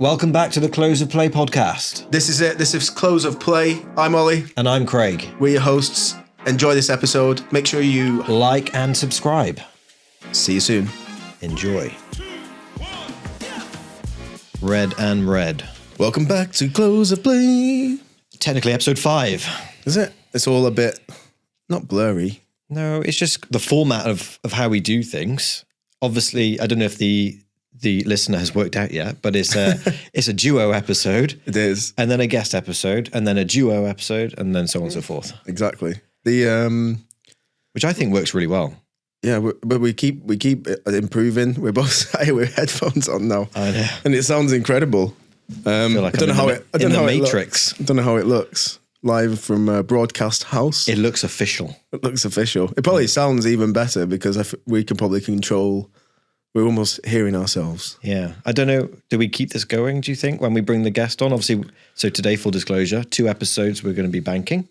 Welcome back to the Close of Play podcast. This is it. This is Close of Play. I'm Ollie. And I'm Craig. We're your hosts. Enjoy this episode. Make sure you like and subscribe. See you soon. Enjoy. Red and red. Welcome back to Close of Play. Technically episode 5. Is it? It's all a bit, not blurry. No, it's just the format of how we do things. Obviously, I don't know if the listener has worked out yet, but it's a duo episode. It is. And then a guest episode, and then a duo episode, and then so on and so forth. Exactly. Which I think works really well. Yeah, but we keep improving. We're both sat here with headphones on now. I know. And it sounds incredible. I feel like I don't know how it looks live from Broadcast House. It looks official. It looks official. It probably sounds even better because we can probably control. We're almost hearing ourselves. Yeah. I don't know. Do we keep this going, do you think, when we bring the guest on? Obviously, so today, full disclosure, 2 episodes we're going to be banking.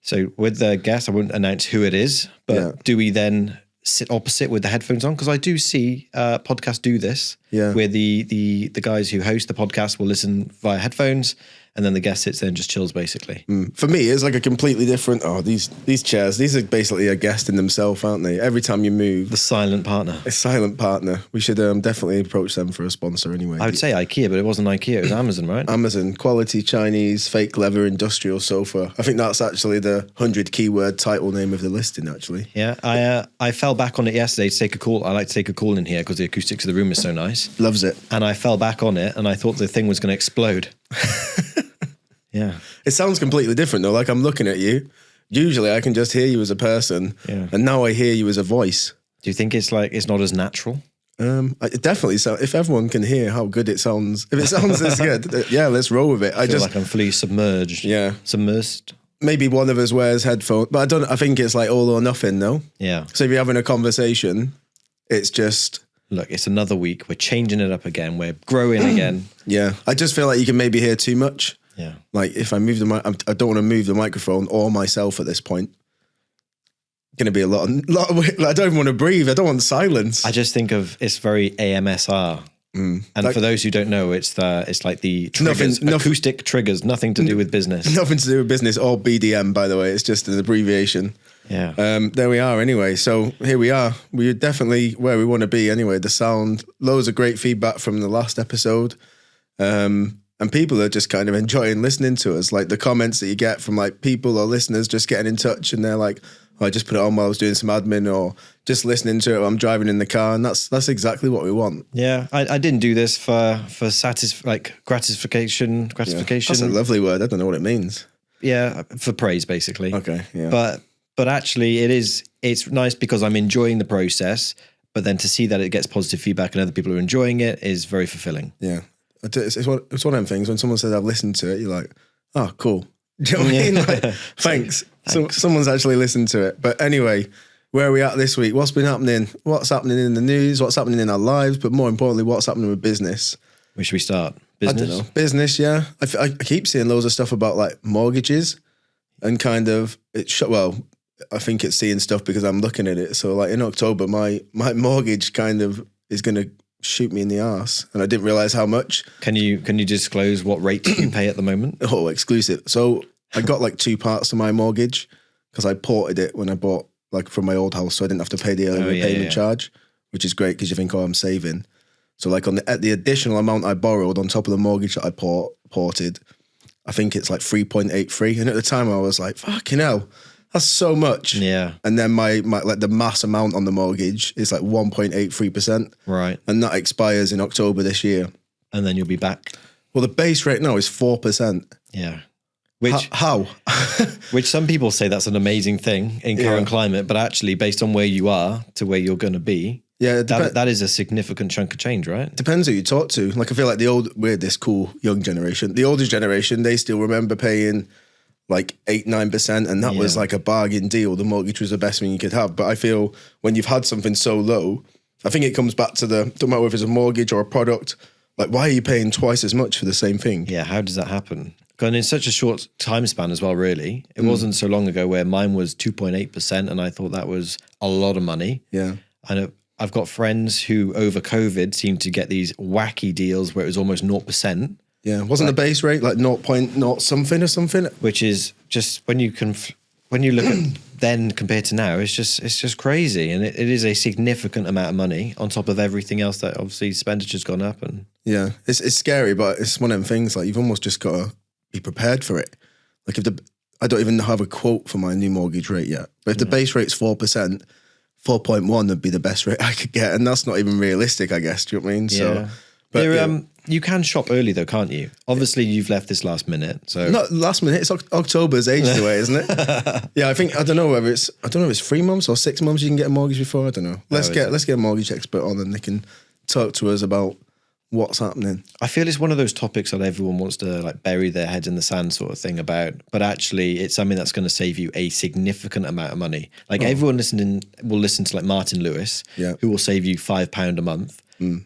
So with the guest, I won't announce who it is, but do we then sit opposite with the headphones on? Because I do see podcasts do this, where the guys who host the podcast will listen via headphones, and then the guest sits there and just chills, basically. For me, it's like a completely different. Oh, these chairs. These are basically a guest in themselves, aren't they? Every time you move, The silent partner. a silent partner. We should definitely approach them for a sponsor anyway. I would say IKEA, but it wasn't IKEA. It was Amazon, right? Amazon, quality Chinese, fake leather, industrial sofa. I think that's actually the 100 keyword title name of the listing, actually. Yeah. I fell back on it yesterday to take a call. I like to take a call in here because the acoustics of the room is so nice. Loves it. And I fell back on it, and I thought the thing was going to explode. Yeah. It sounds completely different though. Like I'm looking at you. Usually I can just hear you as a person. Yeah. And now I hear you as a voice. Do you think it's not as natural? It definitely sounds, if everyone can hear how good it sounds, if it sounds this good, yeah, let's roll with it. I feel like I'm fully submerged. Yeah. Submersed. Maybe one of us wears headphones, but I think it's like all or nothing though. Yeah. So if you're having a conversation, it's just... Look, it's another week. We're changing it up again. We're growing again. Yeah. I just feel like you can maybe hear too much. Yeah. Like if I move the mic, I don't want to move the microphone or myself at this point. Going to be a lot of I don't even want to breathe. I don't want silence. I just think of it's very AMSR. And like, for those who don't know, it's like the triggers, acoustic triggers, nothing to do with business. Nothing to do with business or BDM, by the way. It's just an abbreviation. Yeah. There we are anyway. So here we are. We're definitely where we want to be anyway. The sound, loads of great feedback from the last episode. And people are just kind of enjoying listening to us. Like the comments that you get from like people or listeners just getting in touch and they're like, oh, I just put it on while I was doing some admin or just listening to it while I'm driving in the car. And that's exactly what we want. Yeah. I didn't do this for gratification. Yeah, that's a lovely word. I don't know what it means. Yeah. For praise, basically. Okay. Yeah. But actually it's nice because I'm enjoying the process, but then to see that it gets positive feedback and other people are enjoying it is very fulfilling. Yeah. It's one of them things when someone says I've listened to it, you're like, oh, cool. Do you know what I mean? Like, thanks. So someone's actually listened to it. But anyway, where are we at this week? What's been happening? What's happening in the news? What's happening in our lives? But more importantly, what's happening with business? Where should we start? Business? I don't know. Business, yeah. I keep seeing loads of stuff about like mortgages and kind of, I think it's seeing stuff because I'm looking at it. So like in October, my mortgage kind of is going to shoot me in the arse, and I didn't realize how much. Can you disclose what rate you pay at the moment? Oh, exclusive. So I got like 2 parts to my mortgage because I ported it when I bought like from my old house, so I didn't have to pay the early repayment charge, which is great because you think, oh, I'm saving. So like at the additional amount I borrowed on top of the mortgage that I ported, I think it's like 3.83, and at the time I was like, fucking hell. That's so much. Yeah. And then my like the mass amount on the mortgage is like 1.83%. Right. And that expires in October this year. And then you'll be back. Well, the base rate now is 4%. Yeah. How? Which some people say that's an amazing thing in current climate, but actually based on where you are to where you're going to be, that is a significant chunk of change, right? Depends who you talk to. Like I feel like we're this cool young generation. The older generation, they still remember paying like 8-9%, and that was like a bargain deal. The mortgage was the best thing you could have. But I feel when you've had something so low, I think it comes back to don't matter if it's a mortgage or a product, like why are you paying twice as much for the same thing? Yeah, how does that happen? And in such a short time span as well, really. It wasn't so long ago where mine was 2.8%, and I thought that was a lot of money. Yeah. And I've got friends who over COVID seemed to get these wacky deals where it was almost 0%. Yeah, wasn't the base rate like 0.0 something or something? Which is just when you look at then compared to now, it's just crazy, and it is a significant amount of money on top of everything else that obviously expenditure's gone up. And yeah, it's scary, but it's one of them things like you've almost just got to be prepared for it. Like I don't even have a quote for my new mortgage rate yet, but if the base rate's 4%, 4.1 would be the best rate I could get, and that's not even realistic, I guess. Do you know what I mean? Yeah. So, but you can shop early though, can't you? Obviously, you've left this last minute, so not last minute. It's October's ages away, isn't it? Yeah, I don't know if it's 3 months or 6 months you can get a mortgage before. I don't know. Let's get a mortgage expert on, and they can talk to us about what's happening. I feel it's one of those topics that everyone wants to like bury their heads in the sand sort of thing about, but actually it's something that's going to save you a significant amount of money. Like everyone listening will listen to like Martin Lewis, who will save you £5 a month.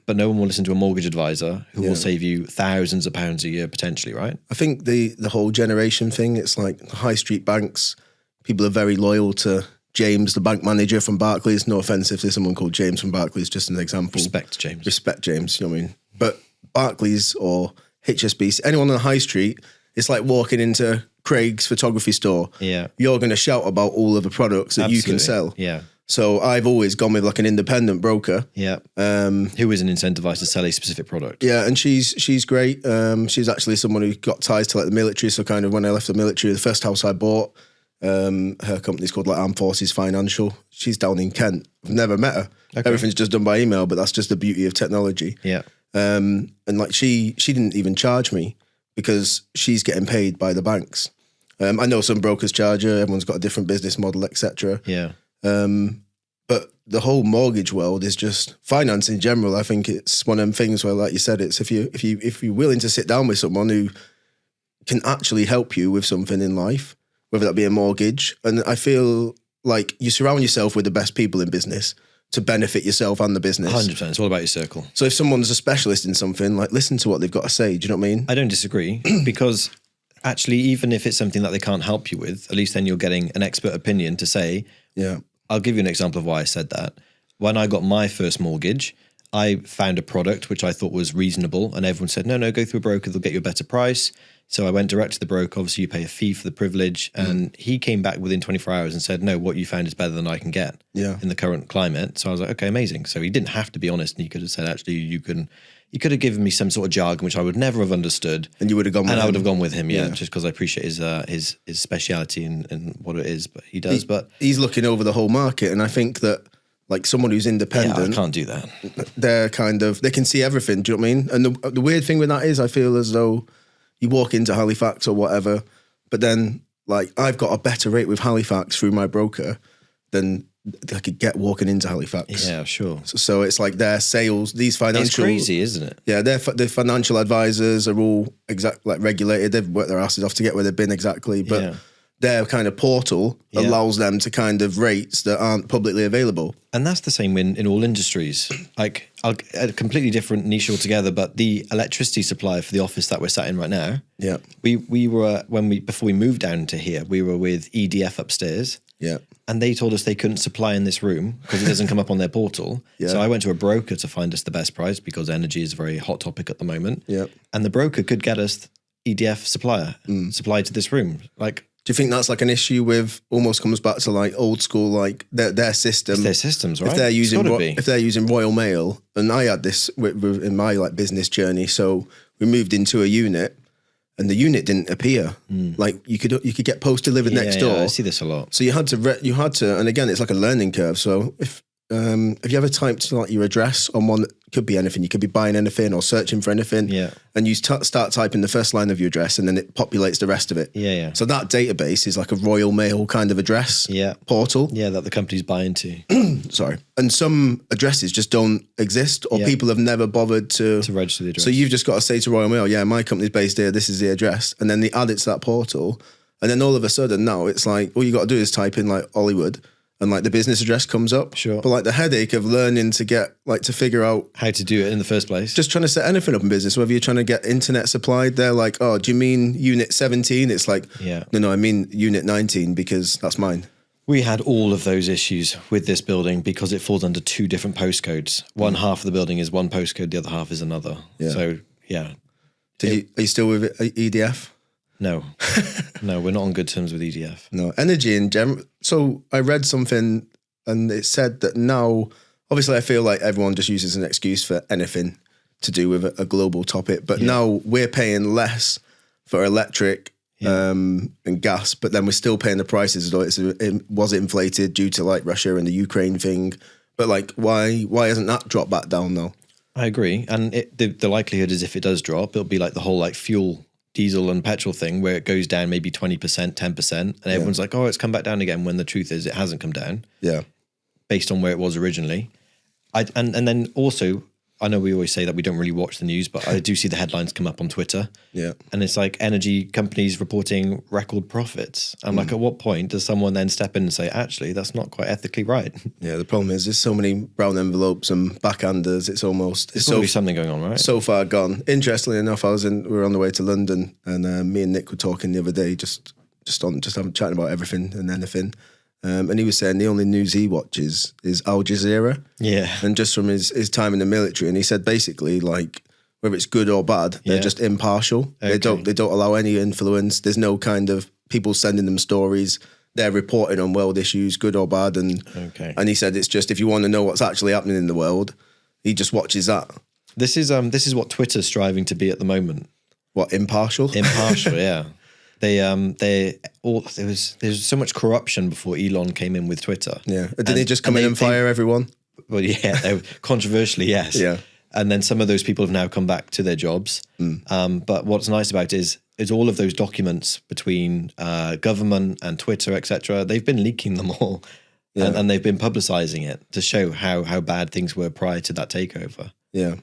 But no one will listen to a mortgage advisor who will save you thousands of pounds a year potentially, right? I think the whole generation thing, it's like the high street banks, people are very loyal to James, the bank manager from Barclays. No offense if there's someone called James from Barclays, just an example. Respect James. Respect James, you know what I mean? But Barclays or HSBC, anyone on the high street, it's like walking into Craig's photography store. Yeah. You're going to shout about all of the products that you can sell. Yeah. So I've always gone with like an independent broker. Yeah. Who isn't incentivized to sell a specific product. Yeah, and she's great. She's actually someone who got ties to like the military. So kind of when I left the military, the first house I bought, her company's called like Armed Forces Financial. She's down in Kent. I've never met her. Okay. Everything's just done by email, but that's just the beauty of technology. Yeah. And like she didn't even charge me because she's getting paid by the banks. I know some brokers charge her. Everyone's got a different business model, etc. Yeah. But the whole mortgage world is just finance in general. I think it's one of them things where, like you said, it's if you're willing to sit down with someone who can actually help you with something in life, whether that be a mortgage. And I feel like you surround yourself with the best people in business to benefit yourself and the business. 100%. It's all about your circle. So if someone's a specialist in something, like listen to what they've got to say. Do you know what I mean? I don't disagree because actually, even if it's something that they can't help you with, at least then you're getting an expert opinion to say, yeah. I'll give you an example of why I said that. When I got my first mortgage, I found a product which I thought was reasonable, and everyone said, no, go through a broker, they'll get you a better price. So I went direct to the broker. Obviously, you pay a fee for the privilege, and he came back within 24 hours and said, no, what you found is better than I can get in the current climate. So I was like, okay, amazing. So he didn't have to be honest, and he could have said, actually, you could have given me some sort of jargon which I would never have understood, and you would have gone with him. I would have gone with him, just because I appreciate his speciality and what it is. But he does. But he's looking over the whole market, and I think that like someone who's independent, I can't do that. They can see everything. Do you know what I mean? And the weird thing with that is, I feel as though you walk into Halifax or whatever, but then like I've got a better rate with Halifax through my broker than I could get walking into Halifax. Yeah, sure. So it's like their sales, these financial... It's crazy, isn't it? Yeah, their financial advisors are all regulated. They've worked their asses off to get where they've been exactly. But their kind of portal allows them to kind of rates that aren't publicly available. And that's the same in all industries. Like a completely different niche altogether, but the electricity supply for the office that we're sat in right now. Yeah. We were, before we moved down to here, we were with EDF upstairs. Yeah. And they told us they couldn't supply in this room because it doesn't come up on their portal. Yeah. So I went to a broker to find us the best price because energy is a very hot topic at the moment. Yeah. And the broker could get us EDF supply to this room. Like, do you think that's like an issue with, almost comes back to like old school, like their system? It's their systems, right? If they're using Royal Mail, and I had this in my like business journey. So we moved into a unit, and the unit didn't appear. Like you could get post delivered next door. Yeah, I see this a lot. So you had to, and again, it's like a learning curve. So if you ever typed like your address on one, could be anything. You could be buying anything or searching for anything. Yeah. And you start typing the first line of your address, and then it populates the rest of it. Yeah. So that database is like a Royal Mail kind of address portal. Yeah, that the company's buying to. Sorry. And some addresses just don't exist, or people have never bothered to register the address. So you've just got to say to Royal Mail, my company's based here, this is the address. And then they add it to that portal. And then all of a sudden now it's like, all you got to do is type in like Hollywood, and like the business address comes up. Sure. But like the headache of learning to figure out how to do it in the first place. Just trying to set anything up in business, whether you're trying to get internet supplied, they're like, oh, do you mean unit 17? It's like, no, I mean unit 19 because that's mine. We had all of those issues with this building because it falls under 2 different postcodes. One half of the building is one postcode, the other half is another. Yeah. So, yeah. Are you still with EDF? No. No, we're not on good terms with EDF. No. Energy in general. So I read something and it said that now, obviously I feel like everyone just uses an excuse for anything to do with a global topic, but now we're paying less for electric and gas, but then we're still paying the prices as though it was inflated due to like Russia and the Ukraine thing. But like, why hasn't that dropped back down though? I agree, and the likelihood is if it does drop, it'll be like the whole like fuel, diesel and petrol thing where it goes down maybe 20%, 10%, and everyone's like, oh, it's come back down again. When the truth is, it hasn't come down. Yeah, based on where it was originally. And then also, I know we always say that we don't really watch the news, but I do see the headlines come up on Twitter. Yeah. And it's like energy companies reporting record profits. I'm like, at what point does someone then step in and say, actually, that's not quite ethically right? Yeah, the problem is there's so many brown envelopes and backhanders. It's so something going on, right? So far gone. Interestingly enough, we were on the way to London and me and Nick were talking the other day, just chatting about everything and anything. And he was saying the only news he watches is Al Jazeera. Yeah. And just from his time in the military. And he said basically like whether it's good or bad, they're just impartial. Okay. They don't allow any influence. There's no kind of people sending them stories. They're reporting on world issues, good or bad. And he said it's just if you want to know what's actually happening in the world, he just watches that. This is what Twitter's striving to be at the moment. What, impartial? Impartial, yeah. There's so much corruption before Elon came in with Twitter. Yeah. Did he just come in and fire everyone? Well, yeah, controversially, yes. Yeah. And then some of those people have now come back to their jobs. But what's nice about it is all of those documents between government and Twitter, etc. They've been leaking them all, and they've been publicizing it to show how bad things were prior to that takeover. Yeah.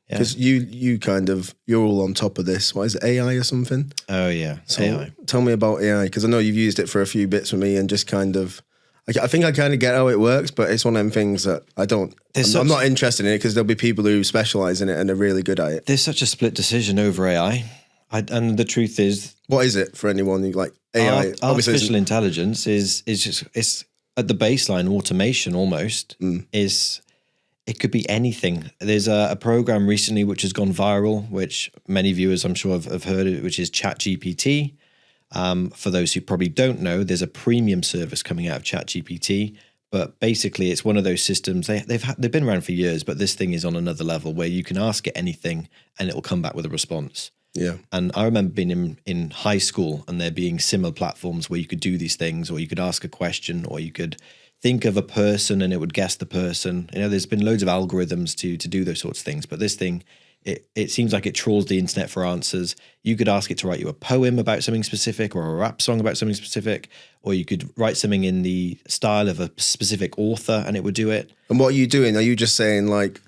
Because you're all on top of this. What is it, AI or something? Oh, yeah, so AI. Tell me about AI, because I know you've used it for a few bits for me and just I think I kind of get how it works, but it's one of them things that I'm not interested in it because there'll be people who specialize in it and are really good at it. There's such a split decision over AI. And the truth is... What is it for anyone who like AI? Artificial intelligence is just, it's at the baseline, automation almost, it could be anything. There's a program recently which has gone viral, which many viewers I'm sure have heard of, which is ChatGPT. For those who probably don't know, there's a premium service coming out of ChatGPT, but basically it's one of those systems, they've been around for years, but this thing is on another level where you can ask it anything and it will come back with a response. Yeah. And I remember being in high school and there being similar platforms where you could do these things, or you could ask a question, or you could think of a person and it would guess the person. You know, there's been loads of algorithms to do those sorts of things, but this thing, it seems like it trawls the internet for answers. You could ask it to write you a poem about something specific or a rap song about something specific, or you could write something in the style of a specific author and it would do it. And what are you doing? Are you just saying like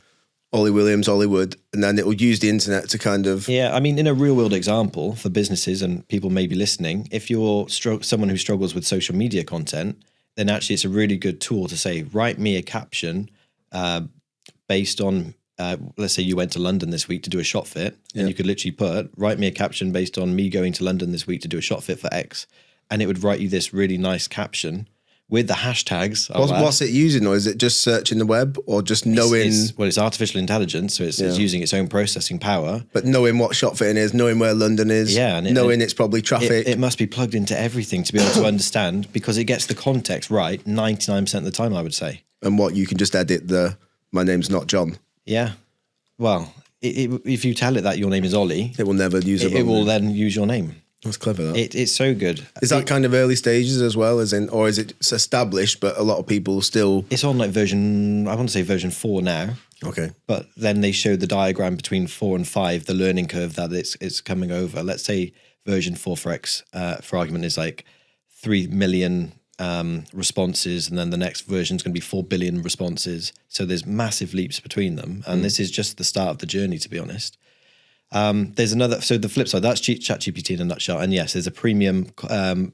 Ollie Williams, Hollywood, and then it will use the internet to kind of... Yeah, I mean, in a real world example for businesses and people may be listening, if you're someone who struggles with social media content, then actually it's a really good tool to say, write me a caption based on, let's say you went to London this week to do a shot fit, and you could literally put, write me a caption based on me going to London this week to do a shot fit for X, and it would write you this really nice caption with the hashtags. What's it using, or is it just searching the web, or just knowing? It's artificial intelligence, so it's using its own processing power. But knowing what shot fitting is, knowing where London is, and knowing it's probably traffic. It must be plugged into everything to be able to understand, because it gets the context right 99% of the time, I would say. And what, you can just edit my name's not John. Yeah. Well, if you tell it that your name is Ollie, it will never use it. It will then use your name. That's clever. That. It's so good. Is that kind of early stages as well, or is it established, but a lot of people still... It's on like version 4 now. Okay. But then they show the diagram between 4 and 5, the learning curve that it's coming over. Let's say version 4 for argument is like 3 million responses, and then the next version is going to be 4 billion responses. So there's massive leaps between them. And this is just the start of the journey, to be honest. There's another, so the flip side, that's ChatGPT in a nutshell. And yes, there's a premium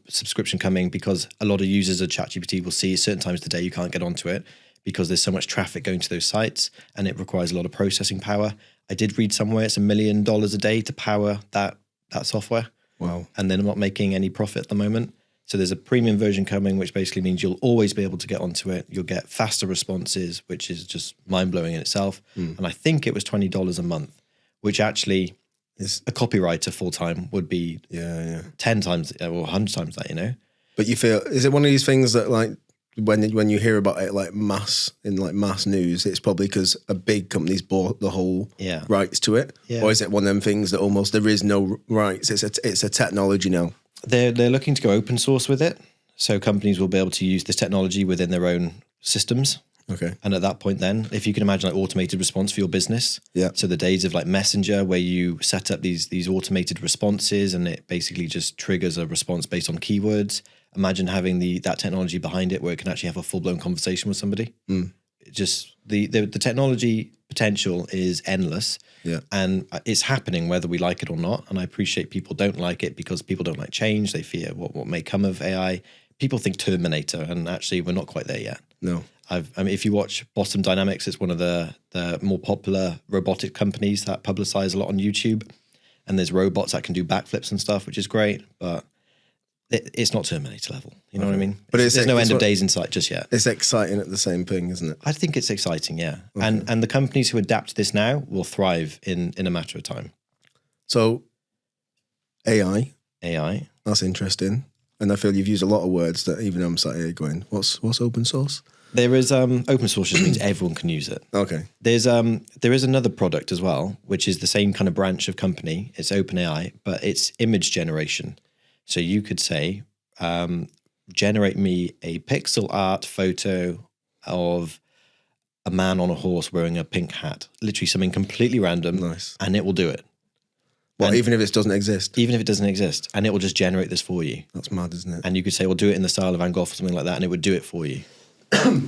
subscription coming, because a lot of users of ChatGPT will see certain times of the day you can't get onto it because there's so much traffic going to those sites and it requires a lot of processing power. I did read somewhere it's $1 million a day to power that software. Wow. And they're not making any profit at the moment. So there's a premium version coming, which basically means you'll always be able to get onto it. You'll get faster responses, which is just mind-blowing in itself. And I think it was $20 a month, which actually is a copywriter full-time would be 10 times or 100 times that, you know? But you feel, is it one of these things that like, when you hear about it like mass news, it's probably because a big company's bought the whole rights to it? Yeah. Or is it one of them things that almost there is no rights, it's a technology now? They're looking to go open source with it. So companies will be able to use this technology within their own systems. Okay. And at that point then, if you can imagine like automated response for your business. Yeah. So the days of like Messenger where you set up these automated responses and it basically just triggers a response based on keywords. Imagine having that technology behind it where it can actually have a full-blown conversation with somebody. Just the technology potential is endless. Yeah. And it's happening whether we like it or not. And I appreciate people don't like it because people don't like change. They fear what may come of AI. People think Terminator, and actually we're not quite there yet. No. I mean, if you watch Boston Dynamics, it's one of the more popular robotic companies that publicize a lot on YouTube. And there's robots that can do backflips and stuff, which is great. But it's not Terminator level. You know what I mean? But there's no end of days in sight just yet. It's exciting at the same thing, isn't it? I think it's exciting, yeah. Okay. And the companies who adapt to this now will thrive in a matter of time. So AI. AI. That's interesting. And I feel you've used a lot of words that even I'm sat here going, what's open source? There is open source just means everyone can use it. Okay. There is another product as well, which is the same kind of branch of company. It's OpenAI, but it's image generation. So you could say, generate me a pixel art photo of a man on a horse wearing a pink hat. Literally something completely random. Nice. And it will do it. Well, even if it doesn't exist? Even if it doesn't exist. And it will just generate this for you. That's mad, isn't it? And you could say, well, do it in the style of Van Gogh or something like that, and it would do it for you.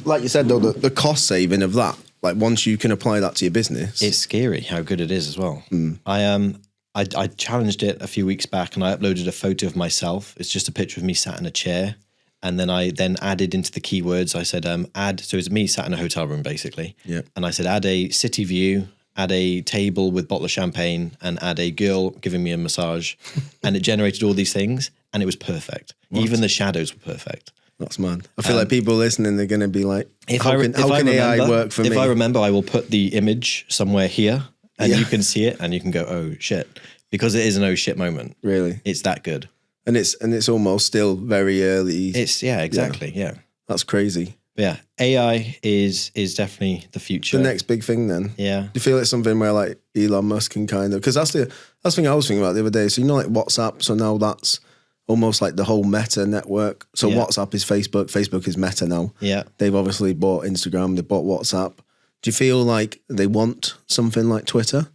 Like you said, though, the cost saving of that, like once you can apply that to your business. It's scary how good it is as well. I challenged it a few weeks back and I uploaded a photo of myself. It's just a picture of me sat in a chair. And then I added into the keywords, I said, so it's me sat in a hotel room basically. Yeah. And I said, add a city view, add a table with a bottle of champagne and add a girl giving me a massage. And it generated all these things and it was perfect. What? Even the shadows were perfect. That's mad. I feel like people listening, they're going to be like, how can remember, AI work for me? If I remember, I will put the image somewhere here and you can see it and you can go, oh shit. Because it is an oh shit moment. Really? It's that good. And it's almost still very early. Exactly. Yeah. That's crazy. But yeah. AI is definitely the future. The next big thing then. Yeah. Do you feel it's something where like Elon Musk can kind of, because that's the thing I was thinking about the other day. So, you know, like WhatsApp. So now that's almost like the whole Meta network. So WhatsApp is Facebook. Facebook is Meta now. Yeah. They've obviously bought Instagram. They bought WhatsApp. Do you feel like they want something like Twitter?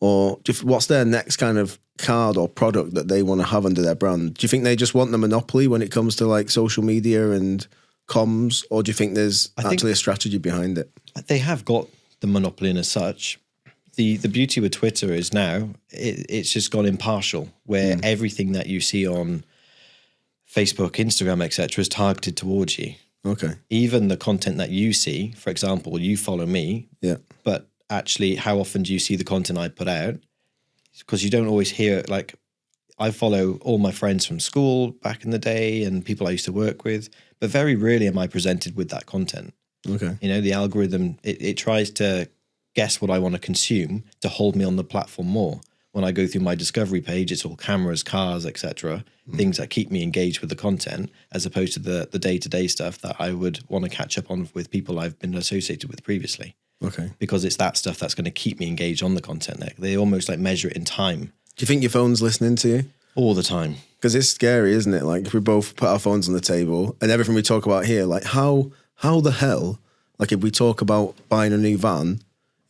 Or what's their next kind of card or product that they want to have under their brand? Do you think they just want the monopoly when it comes to like social media and comms? Or do you think there's actually a strategy behind it? They have got the monopoly and as such. The beauty with Twitter is now it's just gone impartial, where everything that you see on Facebook, Instagram, etc. is targeted towards you. Okay. Even the content that you see, for example, you follow me. Yeah. But actually, how often do you see the content I put out? Because you don't always hear it. Like, I follow all my friends from school back in the day and people I used to work with, but very rarely am I presented with that content. Okay. You know, the algorithm, it tries to guess what I want to consume to hold me on the platform more. When I go through my discovery page, it's all cameras, cars, etc. Things that keep me engaged with the content, as opposed to the day-to-day stuff that I would want to catch up on with people I've been associated with previously. Okay. Because it's that stuff that's going to keep me engaged on the content. They almost like measure it in time. Do you think your phone's listening to you? All the time. Because it's scary, isn't it? Like, if we both put our phones on the table and everything we talk about here, like how the hell, like if we talk about buying a new van,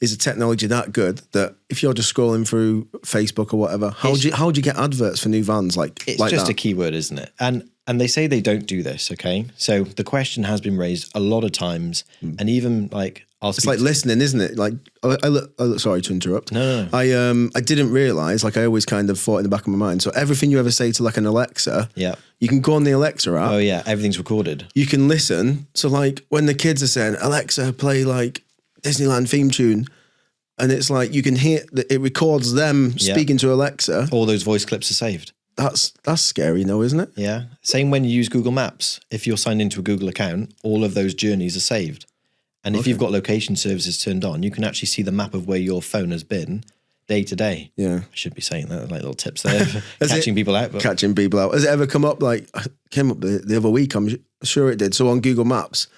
is the technology that good that if you're just scrolling through Facebook or whatever, how do you get adverts for new vans it's just a keyword, isn't it? And they say they don't do this, okay? So the question has been raised a lot of times, and even like it's like listening, isn't it? Like sorry to interrupt. No. I didn't realize, like I always kind of thought in the back of my mind. So everything you ever say to like an Alexa, you can go on the Alexa app. Oh yeah, everything's recorded. You can listen. So like when the kids are saying, Alexa, play like Disneyland theme tune, and it's like you can hear that it records them speaking to Alexa. All those voice clips are saved. That's scary, though, isn't it? Yeah. Same when you use Google Maps. If you're signed into a Google account, all of those journeys are saved. And if you've got location services turned on, you can actually see the map of where your phone has been day to day. Yeah. I should be saying that, like little tips there for catching people out. But Catching people out. Has it ever come up, like, it came up the other week, I'm sure it did. So on Google Maps,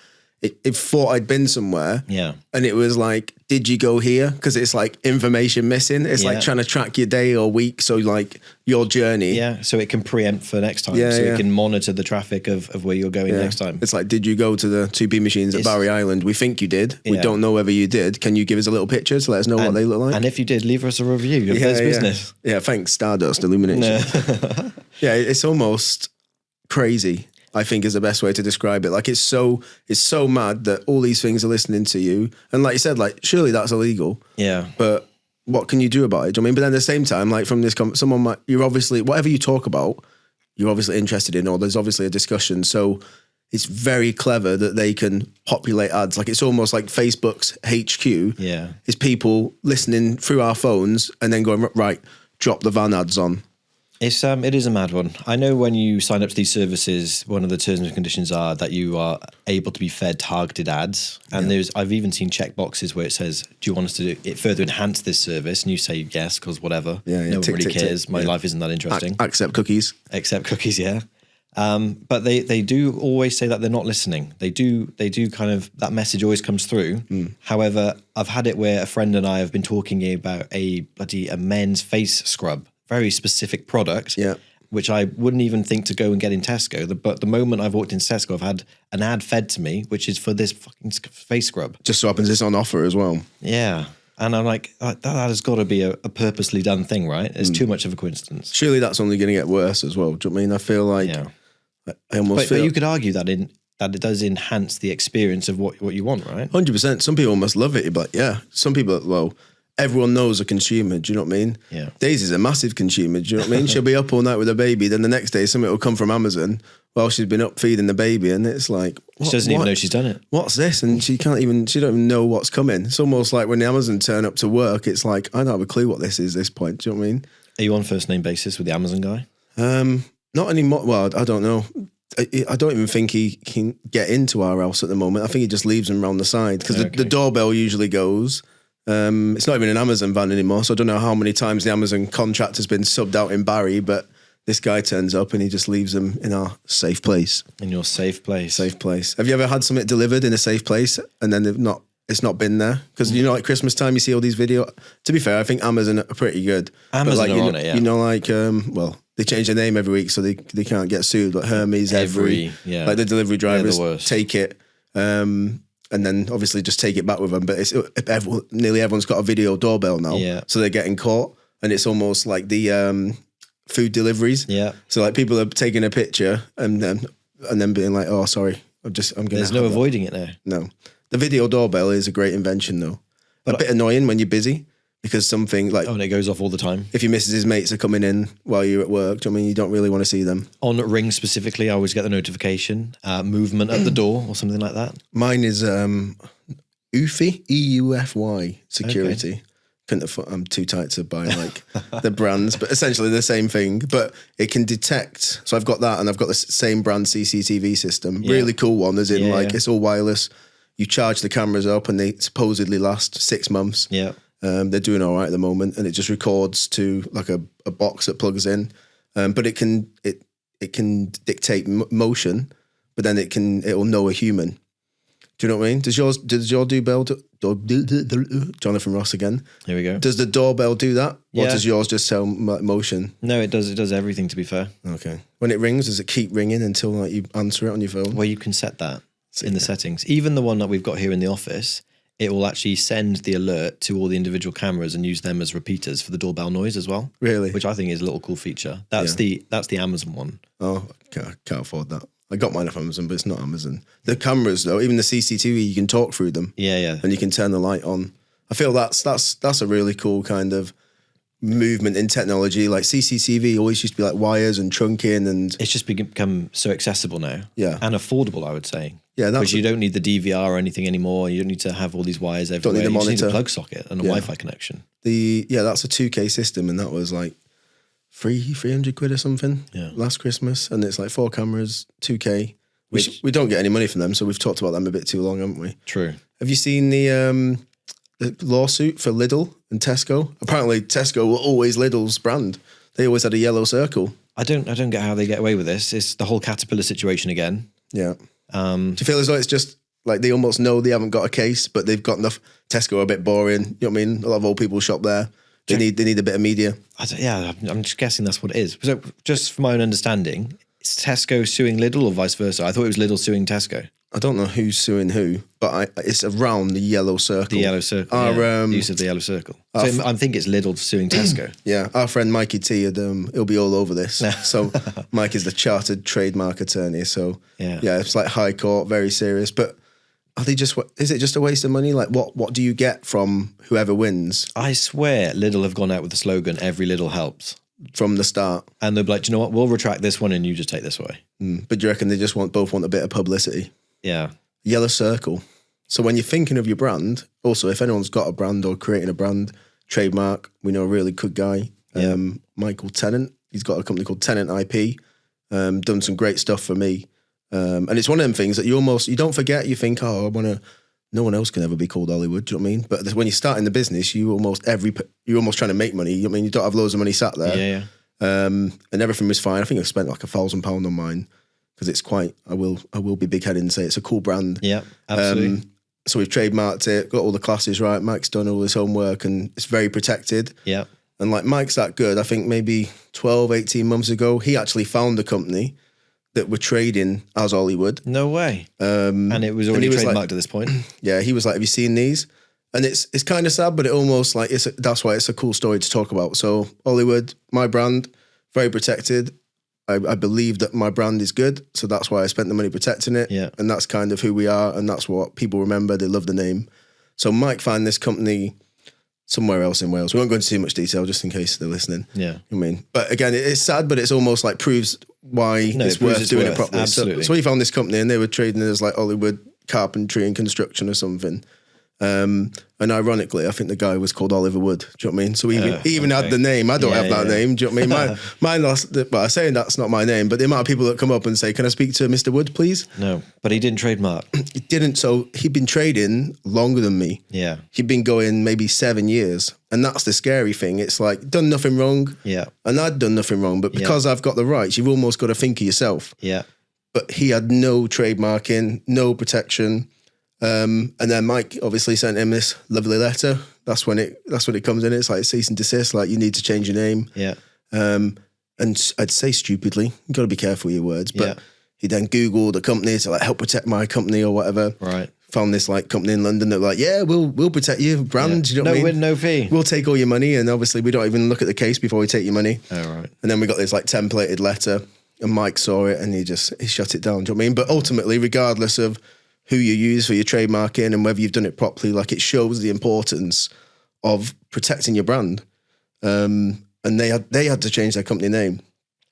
it thought I'd been somewhere. Yeah. And it was like, did you go here? Because it's like information missing. It's like trying to track your day or week. So like your journey. Yeah. So it can preempt for next time. So it can monitor the traffic of where you're going next time. It's like, did you go to the 2p machines at Barry Island? We think you did. We don't know whether you did. Can you give us a little picture to let us know what they look like? And if you did, leave us a review of this business. Yeah. Thanks, Stardust Illumination. Yeah. It's almost crazy, I think, is the best way to describe it. Like it's so mad that all these things are listening to you. And like you said, like surely that's illegal. Yeah. But what can you do about it? Do you know what I mean? But then at the same time, like from this, someone might, you're obviously, whatever you talk about, you're obviously interested in, or there's obviously a discussion. So it's very clever that they can populate ads. Like it's almost like Facebook's HQ is people listening through our phones and then going, right, drop the van ads on. It is a mad one. I know when you sign up to these services, one of the terms and conditions are that you are able to be fed targeted ads. And I've even seen check boxes where it says, do you want us to further enhance this service? And you say yes, because whatever. No one really cares. My life isn't that interesting. Accept cookies. Accept cookies, yeah. But they do always say that they're not listening. They do kind of, that message always comes through. However, I've had it where a friend and I have been talking about a men's face scrub. Very specific product, which I wouldn't even think to go and get in Tesco. But the moment I've walked into Tesco, I've had an ad fed to me, which is for this fucking face scrub. Just so happens it's on offer as well. Yeah. And I'm like, that has got to be a purposely done thing, right? It's too much of a coincidence. Surely that's only going to get worse as well. Do you know what I mean? I feel like I almost feel... But you could argue that it does enhance the experience of what you want, right? 100%. Some people must love it, but some people, well... Everyone knows a consumer, do you know what I mean? Yeah. Daisy's a massive consumer, do you know what I mean? She'll be up all night with her baby, then the next day something will come from Amazon while she's been up feeding the baby, and it's like... She doesn't even know she's done it. What's this? And she don't even know what's coming. It's almost like when the Amazon turn up to work, it's like, I don't have a clue what this is at this point, do you know what I mean? Are you on first name basis with the Amazon guy? Not anymore. Well, I don't know. I don't even think he can get into our house at the moment. I think he just leaves them around the side, because the doorbell usually goes... it's not even an Amazon van anymore, so I don't know how many times the Amazon contract has been subbed out in Barry, but this guy turns up and he just leaves them in our safe place. In your safe place. Safe place. Have you ever had something delivered in a safe place and then it's not been there? Because you know, like Christmas time, you see all these videos. To be fair, I think Amazon are pretty good. Amazon are on it, yeah. You know, like, well, they change their name every week so they can't get sued. Like Hermes, Every. Like the delivery drivers take it. And then obviously just take it back with them. But nearly everyone's got a video doorbell now. So they're getting caught. And it's almost like the food deliveries. So like people are taking a picture and then being like, oh, sorry, I'm going to... There's no avoiding it there. No. The video doorbell is a great invention though. But a bit annoying when you're busy. Because something like... Oh, and it goes off all the time. If your missus' mates are coming in while you're at work, I mean, you don't really want to see them. On Ring specifically, I always get the notification, movement at the door or something like that. Mine is Eufy, EUFY security. Couldn't afford, I'm too tight to buy like the brands, but essentially the same thing. But it can detect. So I've got that, and I've got the same brand CCTV system. Really cool one, as in it's all wireless. You charge the cameras up, and they supposedly last 6 months. They're doing all right at the moment, and it just records to like a box that plugs in. But it can dictate motion, but then it'll know a human. Do you know what I mean? Does your doorbell Jonathan Ross again? Here we go. Does the doorbell do that? Or does yours just tell motion? No, it does. It does everything, to be fair. Okay. When it rings, does it keep ringing until like you answer it on your phone? Well, you can set that in the settings. Even the one that we've got here in the office, it will actually send the alert to all the individual cameras and use them as repeaters for the doorbell noise as well. Really? Which I think is a little cool feature. That's the Amazon one. Oh, can't afford that. I got mine off Amazon, but it's not Amazon. The cameras though, even the CCTV, you can talk through them. Yeah. And you can turn the light on. I feel that's a really cool kind of movement in technology. Like CCTV always used to be like wires and trunking, and it's just become so accessible now. Yeah. And affordable, I would say. Yeah, because you don't need the DVR or anything anymore. You don't need to have all these wires everywhere. Don't need a monitor. You just need a plug socket and a Wi-Fi connection. That's a 2K system, and that was like 300 quid or something last Christmas. And it's like 4 cameras, 2K. We don't get any money from them, so we've talked about them a bit too long, haven't we? True. Have you seen the lawsuit for Lidl and Tesco? Apparently Tesco were always Lidl's brand. They always had a yellow circle. I don't get how they get away with this. It's the whole Caterpillar situation again. Yeah. Do you feel as though it's just like they almost know they haven't got a case, but they've got enough? Tesco are a bit boring. You know what I mean? A lot of old people shop there. They need a bit of media. I'm just guessing that's what it is. So just from my own understanding, is Tesco suing Lidl or vice versa? I thought it was Lidl suing Tesco. I don't know who's suing who, but it's around the yellow circle. The yellow circle. Use of the yellow circle. So I think it's Lidl suing Tesco. Yeah, our friend Mikey T, he'll be all over this. So Mike is the chartered trademark attorney. So yeah, it's like high court, very serious. But are they is it just a waste of money? Like what do you get from whoever wins? I swear Lidl have gone out with the slogan, every Lidl helps. From the start. And they'll be like, do you know what? We'll retract this one and you just take this away. But do you reckon they just both want a bit of publicity? Yeah. Yellow circle. So when you're thinking of your brand, also if anyone's got a brand or creating a brand, Trademark, we know a really good guy, Michael Tennant. He's got a company called Tennant IP, done some great stuff for me. And it's one of them things that you don't forget. You think, no one else can ever be called Hollywood. Do you know what I mean? But when you start in the business, you're almost trying to make money. I mean, you don't have loads of money sat there. Yeah. And everything was fine. I think I spent like £1,000 on mine because it's quite. I will be big headed and say it's a cool brand. Yeah, absolutely. So we've trademarked it, got all the classes right. Mike's done all his homework, and it's very protected. Yeah. And like Mike's that good. I think maybe 12, 18 months ago, he actually found a company that were trading as Hollywood. No way. And it was already trademarked at this point. Yeah, he was like, have you seen these? And it's kind of sad, but it almost like, that's why it's a cool story to talk about. So Hollywood, my brand, very protected. I believe that my brand is good. So that's why I spent the money protecting it. Yeah. And that's kind of who we are. And that's what people remember. They love the name. So Mike found this company somewhere else in Wales. We won't go into too much detail just in case they're listening. Yeah. I mean, but again, it's sad, but it's almost like proves why it's worth doing it properly. Absolutely. So he found this company and they were trading as like Hollywood carpentry and construction or something. And ironically, I think the guy was called Oliver Wood. Do you know what I mean? So he even had the name. I don't have that name. Do you know what I mean? Mine lost. Well, I'm saying that's not my name, but the amount of people that come up and say, "Can I speak to Mr. Wood, please?" No, but he didn't trademark. He didn't. So he'd been trading longer than me. Yeah, he'd been going maybe 7 years, and that's the scary thing. It's like done nothing wrong. Yeah, and I'd done nothing wrong, but because I've got the rights, you've almost got to think of yourself. Yeah, but he had no trademarking, no protection. And then Mike obviously sent him this lovely letter. That's when it comes in. It's like cease and desist. Like you need to change your name. Yeah. And I'd say stupidly, you got to be careful with your words. But he then Googled a company to like help protect my company or whatever. Right. Found this like company in London that were like, yeah, we'll protect your brand. You know what I mean? No win, no fee. We'll take all your money, and obviously we don't even look at the case before we take your money. Oh right. And then we got this like templated letter, and Mike saw it and he shut it down. Do you know what I mean? But ultimately, regardless of who you use for your trademarking and whether you've done it properly, like it shows the importance of protecting your brand. And they had to change their company name.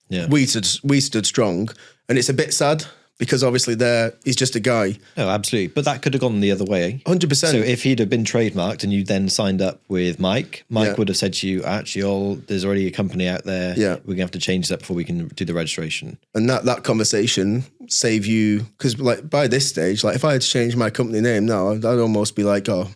Yeah, we stood strong, and it's a bit sad because obviously he's just a guy. No, absolutely, but that could have gone the other way. 100%. So if he'd have been trademarked and you then signed up with Mike would have said to you, actually, there's already a company out there. Yeah, we're gonna have to change that before we can do the registration. And that conversation save you, because like by this stage, like if I had to change my company name now, I'd almost be like, I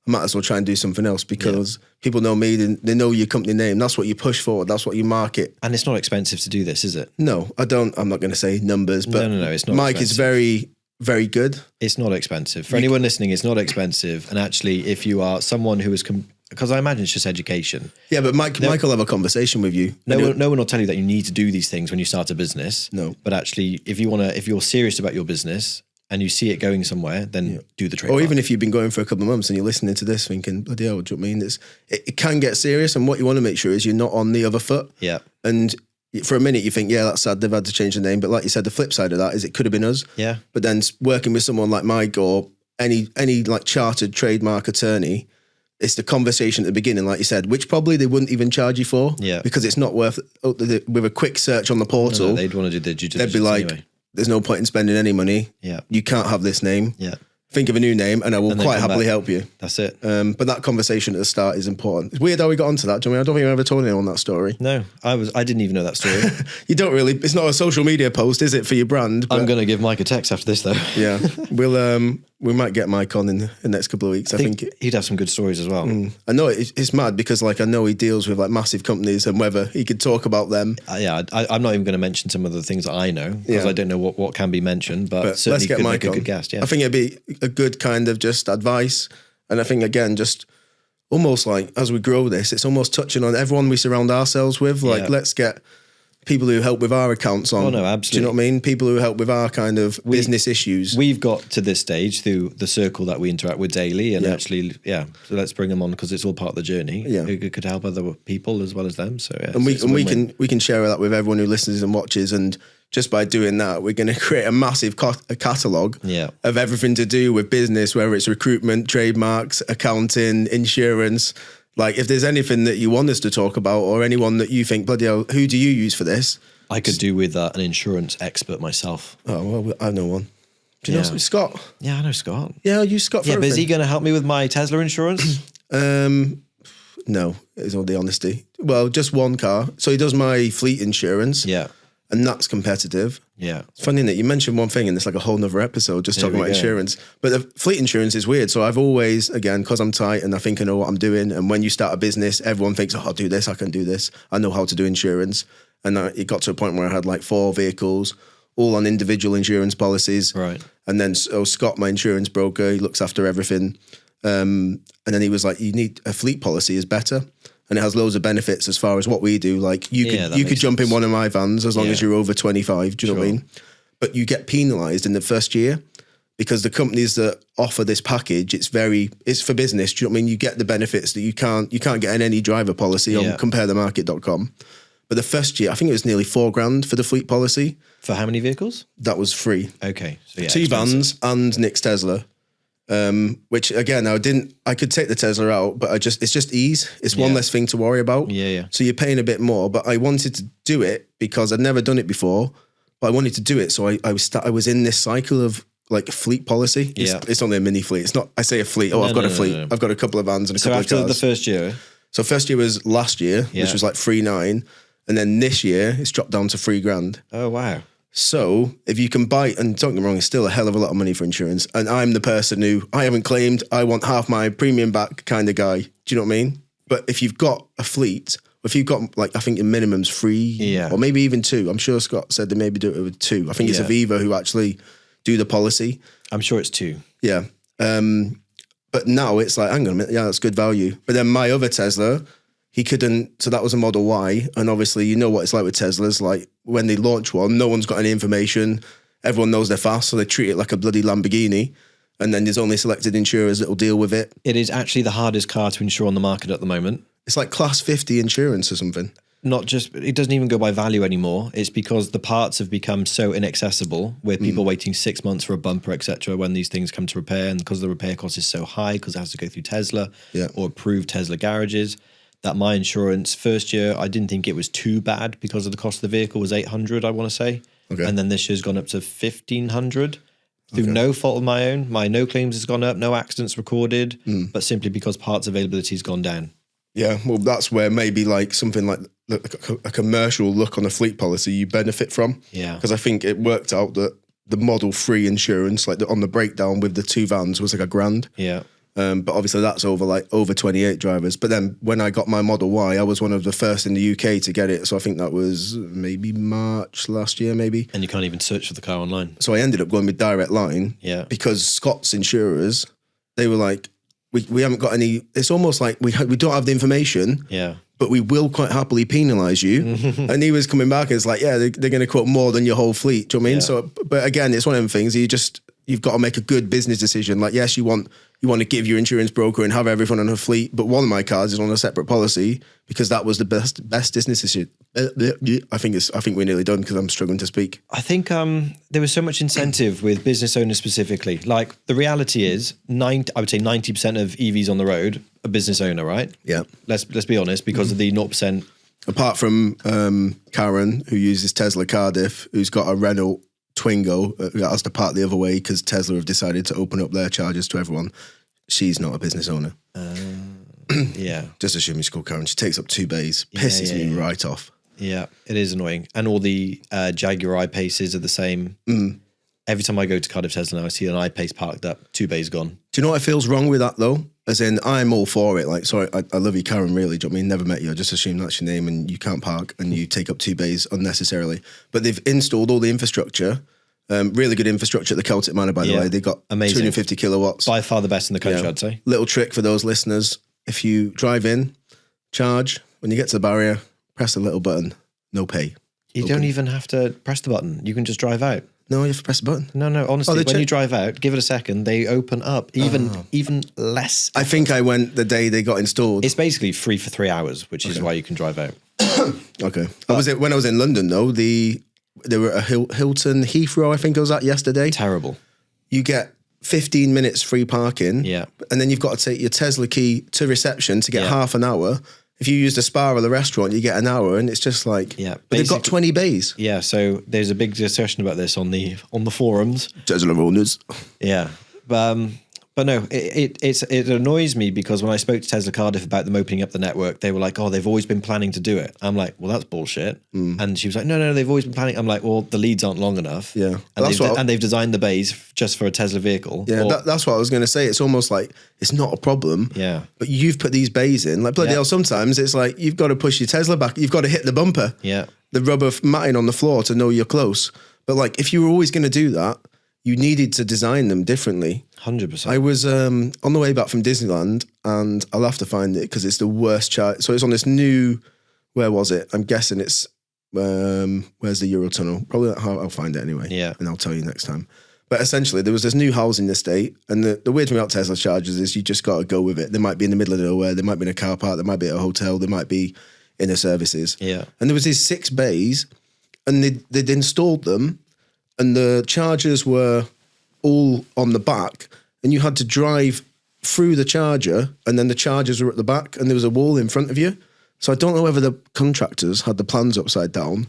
might as well try and do something else because people know me, they know your company name. That's what you push forward. That's what you market. And it's not expensive to do this, is it? No, I'm not going to say numbers, but no, it's not. Mike expensive. is very, very good. It's not expensive. For anyone listening, it's not expensive. And actually, if you are someone who is, because I imagine it's just education. Yeah, but Mike will have a conversation with you. No one will tell you that you need to do these things when you start a business. No. But actually, if you're serious about your business, and you see it going somewhere, then do the trademark. Or even if you've been going for a couple of months and you're listening to this thinking, bloody hell, do you know what I mean? It can get serious, and what you want to make sure is you're not on the other foot. Yeah. And for a minute you think, yeah, that's sad, they've had to change the name. But like you said, the flip side of that is it could have been us. Yeah. But then working with someone like Mike or any like chartered trademark attorney, it's the conversation at the beginning, like you said, which probably they wouldn't even charge you for. Yeah. Because it's not worth, with a quick search on the portal. No, they'd want to do the due diligence. They'd be like, anyway. There's no point in spending any money. Yeah. You can't have this name. Yeah. think of a new name, and I will quite happily help you. That's it. But that conversation at the start is important. It's weird how we got onto that. Do you know what I mean? I don't think I've ever told anyone that story. No, I didn't even know that story. You don't really. It's not a social media post, is it, for your brand? I'm going to give Mike a text after this, though. Yeah, we might get Mike on in the next couple of weeks. I think he'd have some good stories as well. I know it's mad because like I know he deals with like massive companies and whether he could talk about them. I'm not even going to mention some of the things that I know because I don't know what can be mentioned, but certainly could make a good guest. Yeah, I think it'd be a good kind of just advice, and I think again just almost like as we grow this, it's almost touching on everyone we surround ourselves with. Like let's get people who help with our accounts on. Oh no, absolutely. Do you know what I mean? People who help with our kind of business issues. We've got to this stage through the circle that we interact with daily, and actually, so let's bring them on because it's all part of the journey. Yeah, it could help other people as well as them. So and we can share that with everyone who listens and watches, and just by doing that, we're going to create a massive catalogue of everything to do with business, whether it's recruitment, trademarks, accounting, insurance. Like, if there's anything that you want us to talk about or anyone that you think, bloody hell, who do you use for this? I could do with an insurance expert myself. Oh, well, I know one. Do you know Scott? Yeah, I know Scott. Yeah, I'll use Scott for everything. But is he going to help me with my Tesla insurance? No, is all the honesty. Well, just one car. So he does my fleet insurance. Yeah. And that's competitive. Yeah. It's funny that you mentioned one thing and it's like a whole nother episode just talking about insurance. But the fleet insurance is weird. So I've always, again, because I'm tight and I think I know what I'm doing. And when you start a business, everyone thinks, oh, I'll do this, I can do this. I know how to do insurance. And it got to a point where I had like 4 vehicles, all on individual insurance policies. Right. And then Scott, my insurance broker, he looks after everything. And then he was like, you need a fleet policy is better. And it has loads of benefits as far as what we do. Like you could jump in one of my vans as long as you're over 25. Do you know what I mean? But you get penalised in the first year because the companies that offer this package, it's for business. Do you know what I mean? You get the benefits that you can't get in any driver policy on comparethemarket.com. But the first year, I think it was nearly $4,000 for the fleet policy. For how many vehicles? That was free. Okay. So 2 vans and Nick's Tesla. Which again, I could take the Tesla out, but it's just ease. It's one less thing to worry about. Yeah. So you're paying a bit more, but I wanted to do it because I'd never done it before, but I wanted to do it. So I was in this cycle of like fleet policy. It's only a mini fleet. It's not, I say a fleet. Oh, I've got a fleet. No. I've got a couple of vans and a couple of cars. So after the first year? So first year was last year, which was like 3,900. And then this year it's dropped down to $3,000. Oh, wow. So if you can buy, and don't get me wrong, it's still a hell of a lot of money for insurance. And I'm the person who I haven't claimed, I want half my premium back kind of guy. Do you know what I mean? But if you've got a fleet, if you've got like, I think your minimum's 3 or maybe even 2. I'm sure Scott said they maybe do it with 2. I think it's Aviva who actually do the policy. I'm sure it's 2. Yeah. But now it's like, hang on a minute, that's good value. But then my other Tesla, he couldn't, so that was a Model Y. And obviously, you know what it's like with Teslas. Like when they launch one, no one's got any information. Everyone knows they're fast, so they treat it like a bloody Lamborghini. And then there's only selected insurers that will deal with it. It is actually the hardest car to insure on the market at the moment. It's like class 50 insurance or something. Not just, it doesn't even go by value anymore. It's because the parts have become so inaccessible with people waiting 6 months for a bumper, etc. when these things come to repair. And because the repair cost is so high, because it has to go through Tesla or approved Tesla garages, that my insurance first year, I didn't think it was too bad because of the cost of the vehicle was $800, I want to say. Okay. And then this year's gone up to $1,500 through no fault of my own. My no claims has gone up, no accidents recorded, but simply because parts availability has gone down. Yeah, well, that's where maybe like something like a commercial look on a fleet policy you benefit from. Yeah. Because I think it worked out that the Model 3 insurance, like on the breakdown with the 2 vans was like $1,000. Yeah. But obviously that's over 28 drivers. But then when I got my Model Y, I was one of the first in the UK to get it. So I think that was maybe March last year, maybe. And you can't even search for the car online. So I ended up going with Direct Line. Yeah. Because Scott's insurers, they were like, we haven't got any, it's almost like we don't have the information. Yeah. But we will quite happily penalise you. And he was coming back and it's like, they're going to quote more than your whole fleet. Do you know what I mean? Yeah. So, but again, it's one of them things you've got to make a good business decision. Like, yes, you want to give your insurance broker and have everyone on a fleet, but one of my cars is on a separate policy because that was the best business decision. I think we're nearly done because I'm struggling to speak. I think there was so much incentive with business owners specifically. Like the reality is, I would say 90% of EVs on the road are business owner, right? Yeah. Let's be honest, because of the 0%. Apart from Karen, who uses Tesla Cardiff, who's got a Renault Twingo has to park the other way because Tesla have decided to open up their chargers to everyone. She's not a business owner. Yeah. Just assume she's called Karen. She takes up 2 bays. Pisses me right off. Yeah, it is annoying. And all the Jaguar I-Paces are the same. Every time I go to Cardiff Tesla now, I see an I-Pace parked up, 2 bays gone. Do you know what feels wrong with that, though? As in, I'm all for it. Like, sorry, I love you, Karen, really. Do you know what I mean? Never met you. I just assume that's your name and you can't park and you take up 2 bays unnecessarily. But they've installed all the infrastructure. Really good infrastructure at the Celtic Manor, by the way. They got amazing. 250 kilowatts. By far the best in the country, I'd say. Little trick for those listeners. If you drive in, charge, when you get to the barrier, press the little button, no pay. You don't even have to press the button. You can just drive out. No, you have to press the button. No, honestly, when you drive out, give it a second, they open up even less. I think I went the day they got installed. It's basically free for 3 hours, which is why you can drive out. Okay. When I was in London, though, there were a Hilton Heathrow, I think I was at yesterday. Terrible. You get 15 minutes free parking. Yeah. And then you've got to take your Tesla key to reception to get half an hour. If you use the spa or the restaurant, you get an hour, and it's just like, but they've got 20 bays. Yeah, so there's a big discussion about this on the forums. Tesla owners. Yeah, but no, it annoys me because when I spoke to Tesla Cardiff about them opening up the network, they were like, oh, they've always been planning to do it. I'm like, well, that's bullshit. And she was like, no, they've always been planning. I'm like, well, the leads aren't long enough. Yeah, and they've designed the bays just for a Tesla vehicle. Yeah, that's what I was going to say. It's almost like it's not a problem. Yeah, but you've put these bays in. Like bloody hell, sometimes it's like you've got to push your Tesla back. You've got to hit the bumper. Yeah, the rubber matting on the floor to know you're close. But like, if you were always going to do that, you needed to design them differently. 100%. I was on the way back from Disneyland, and I'll have to find it because it's the worst chart. So it's on this new, where was it? I'm guessing it's, where's the Eurotunnel? Probably, I'll find it anyway. Yeah. And I'll tell you next time. But essentially, there was this new housing estate, and the weird thing about Tesla chargers is you just got to go with it. They might be in the middle of nowhere, they might be in a car park, they might be at a hotel, they might be inner services. Yeah. And there was these 6 bays, and they'd installed them, and the chargers were all on the back, and you had to drive through the charger, and then the chargers were at the back, and there was a wall in front of you. So I don't know whether the contractors had the plans upside down,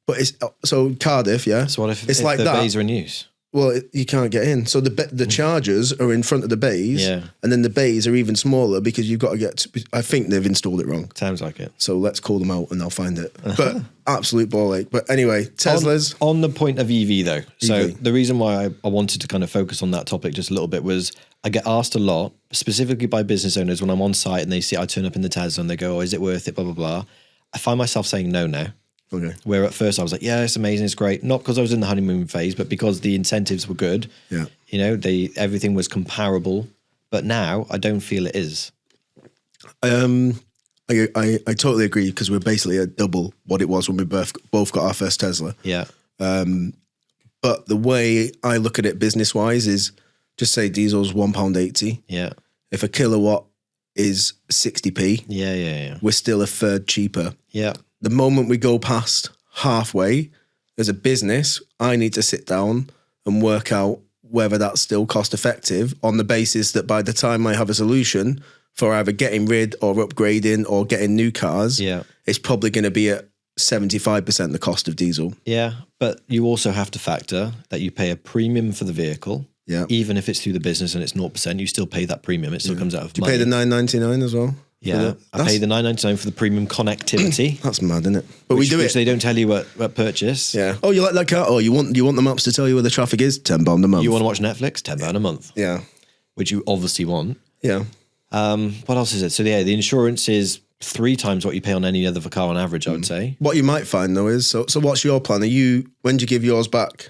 but it's so Cardiff, yeah. So what if it's like the that? bays are in use? Well, you can't get in. So the chargers are in front of the bays, and then the bays are even smaller because you've got to get to, I think they've installed it wrong. Sounds like it. So let's call them out and I'll find it. But absolute ball ache. But anyway, Teslas. On the point of EV though. So the reason why I wanted to kind of focus on that topic just a little bit was I get asked a lot, specifically by business owners when I'm on site and they see I turn up in the Tesla and they go, oh, is it worth it, blah, blah, blah. I find myself saying no now. Okay. Where at first I was like, yeah, it's amazing, it's great. Not because I was in the honeymoon phase, but because the incentives were good. Yeah. You know, everything was comparable. But now I don't feel it is. I totally agree because we're basically at double what it was when we both got our first Tesla. Yeah. But the way I look at it business-wise is just say diesel's £1.80. Yeah. If a kilowatt is 60p, yeah, we're still a third cheaper. Yeah. The moment we go past halfway, as a business, I need to sit down and work out whether that's still cost effective on the basis that by the time I have a solution for either getting rid or upgrading or getting new cars, it's probably going to be at 75% the cost of diesel. Yeah. But you also have to factor that you pay a premium for the vehicle. Yeah. Even if it's through the business and it's 0%, you still pay that premium. It still comes out of money. Do you pay the $9.99 as well? Yeah, I pay the $9.99 for the premium connectivity. That's mad, isn't it? But we do it. Which they don't tell you at purchase. Yeah. Oh, you like that car? Oh, you want the maps to tell you where the traffic is? £10 a month. You want to watch Netflix? £10 a month. Yeah. Which you obviously want. Yeah. What else is it? So the insurance is 3 times what you pay on any other car on average, I would say. What you might find though is, so what's your plan? When do you give yours back?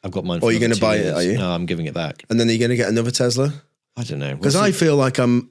I've got mine. Or are you going to buy it? Are you? No, I'm giving it back. And then are you going to get another Tesla? I don't know. Because I feel like I'm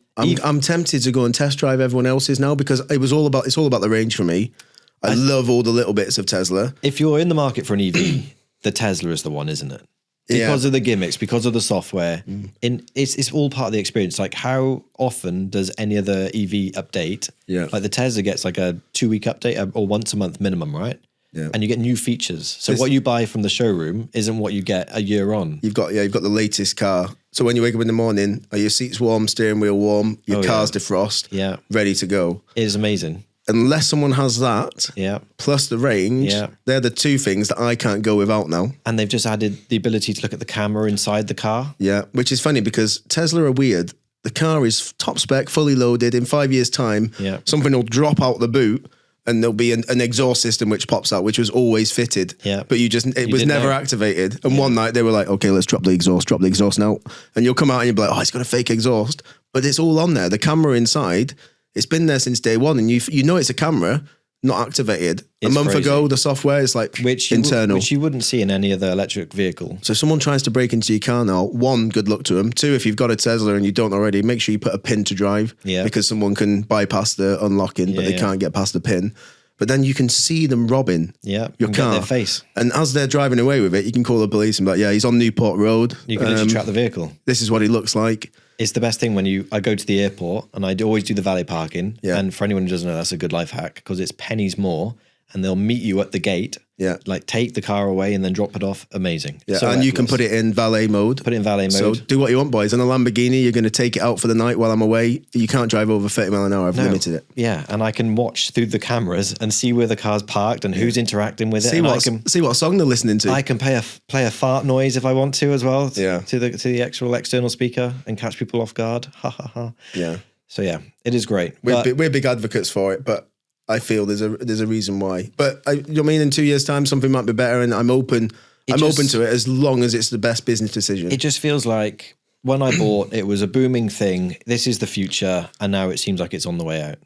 tempted to go and test drive everyone else's now because it's all about the range for me. I love all the little bits of Tesla. If you're in the market for an EV, the Tesla is the one, isn't it? Because of the gimmicks, because of the software. It's all part of the experience. Like how often does any other EV update? Yeah. Like the Tesla gets like a 2-week update or once a month minimum, right? Yeah. And you get new features. So what you buy from the showroom isn't what you get a year on. You've got the latest car. So when you wake up in the morning, are your seats warm, steering wheel warm, your car's defrost, ready to go. It is amazing. unless someone has that, plus the range, they're the two things that I can't go without now. And they've just added the ability to look at the camera inside the car. Yeah, which is funny because Tesla are weird. The car is top spec, fully loaded. In 5 years' time, something will drop out the boot and there'll be an exhaust system which pops out, which was always fitted. Yeah. But it was never activated. And one night they were like, okay, let's drop the exhaust now. And you'll come out and you'll be like, oh, it's got a fake exhaust. But it's all on there. The camera inside, it's been there since day one. And you know it's a camera, not activated. A month ago, the software is like internal. Which you wouldn't see in any other electric vehicle. So if someone tries to break into your car now, one, good luck to them. Two, if you've got a Tesla and you don't already, make sure you put a pin to drive. Yeah. Because someone can bypass the unlocking, but they can't get past the pin. But then you can see them robbing your car. Their face. And as they're driving away with it, you can call the police and be like, yeah, he's on Newport Road. You can literally track the vehicle. This is what he looks like. It's the best thing when I go to the airport and I always do the valet parking. Yeah. And for anyone who doesn't know, that's a good life hack because it's pennies more and they'll meet you at the gate. Yeah. Like take the car away and then drop it off. Amazing. Yeah. So and you can put it in valet mode. Put it in valet mode. So do what you want, boys. On a Lamborghini, you're going to take it out for the night while I'm away. You can't drive over 30 miles an hour. I've limited it. Yeah. And I can watch through the cameras and see where the car's parked and who's interacting with it. See what song they're listening to. I can play a fart noise if I want to as well. Yeah. To the actual external speaker and catch people off guard. Ha ha ha. Yeah. So yeah, it is great. We're big advocates for it, but I feel there's a reason why. But you mean in 2 years' time something might be better, and I'm open to it as long as it's the best business decision. It just feels like when I bought, it was a booming thing. This is the future, and now it seems like it's on the way out.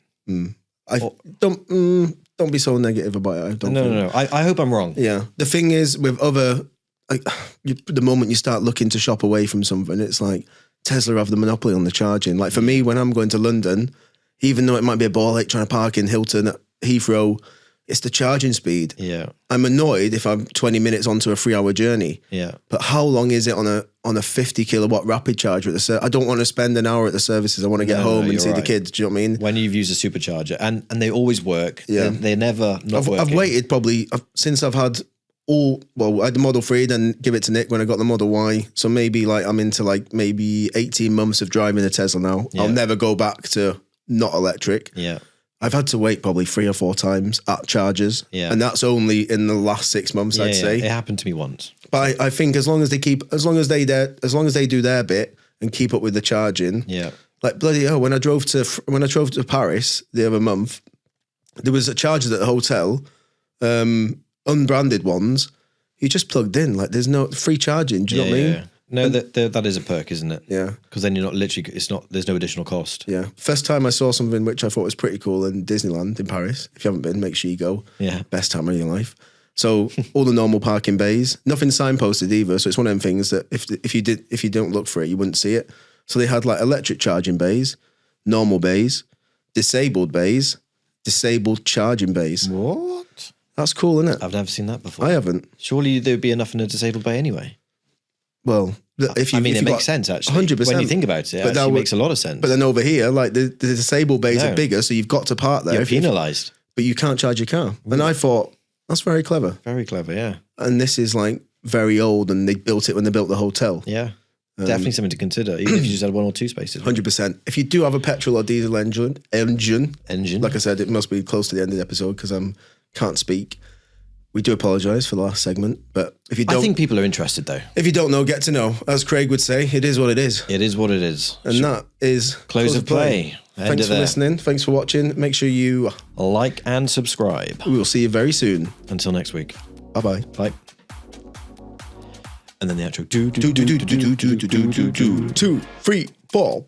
Don't be so negative about it. No. I hope I'm wrong. Yeah. The thing is, with other, the moment you start looking to shop away from something, it's like Tesla have the monopoly on the charging. Like for me, when I'm going to London, even though it might be a ball ache trying to park in Hilton at Heathrow, it's the charging speed. Yeah. I'm annoyed if I'm 20 minutes onto a 3-hour journey. Yeah. But how long is it on a 50 kilowatt rapid charger at the I don't want to spend an hour at the services. I want to get home and see the kids. Do you know what I mean? When you've used a supercharger and they always work. Yeah. They're never not working. I've waited probably since I've had I had the Model 3, then give it to Nick when I got the Model Y. So maybe I'm into maybe 18 months of driving a Tesla now. Yeah. I'll never go back to not electric. Yeah. I've had to wait probably 3 or 4 times at chargers. Yeah. And that's only in the last 6 months, I'd say. It happened to me once. But I think as long as they do their bit and keep up with the charging. Yeah. Like bloody hell, when I drove to Paris the other month, there was a charger at the hotel, unbranded ones. You just plugged in, there's no free charging. Do you know what I mean? Yeah. No, that is a perk, isn't it? Yeah. Because then you're not literally, there's no additional cost. Yeah. First time I saw something which I thought was pretty cool in Disneyland in Paris. If you haven't been, make sure you go. Yeah. Best time of your life. So all the normal parking bays, nothing signposted either. So it's one of them things that if you don't look for it, you wouldn't see it. So they had electric charging bays, normal bays, disabled bays, disabled charging bays. What? That's cool, isn't it? I've never seen that before. I haven't. Surely there'd be enough in a disabled bay anyway. Well, it makes sense actually. 100%. When you think about it, it makes a lot of sense. But then over here, the disabled bays are bigger, so you've got to park there. You're penalised. But you can't charge your car. And I thought, that's very clever. Very clever, yeah. And this is very old, and they built it when they built the hotel. Yeah. Definitely something to consider, even if you just had 1 or 2 spaces. 100%. If you do have a petrol or diesel engine, like I said, it must be close to the end of the episode because I can't speak. We do apologise for the last segment, but if you don't... I think people are interested, though. If you don't know, get to know. As Craig would say, it is what it is. It is what it is. And that is... Close of play. Thanks for listening. Thanks for watching. Make sure you... like and subscribe. We will see you very soon. Until next week. Bye-bye. Bye. And then the outro. 2, 3, 4.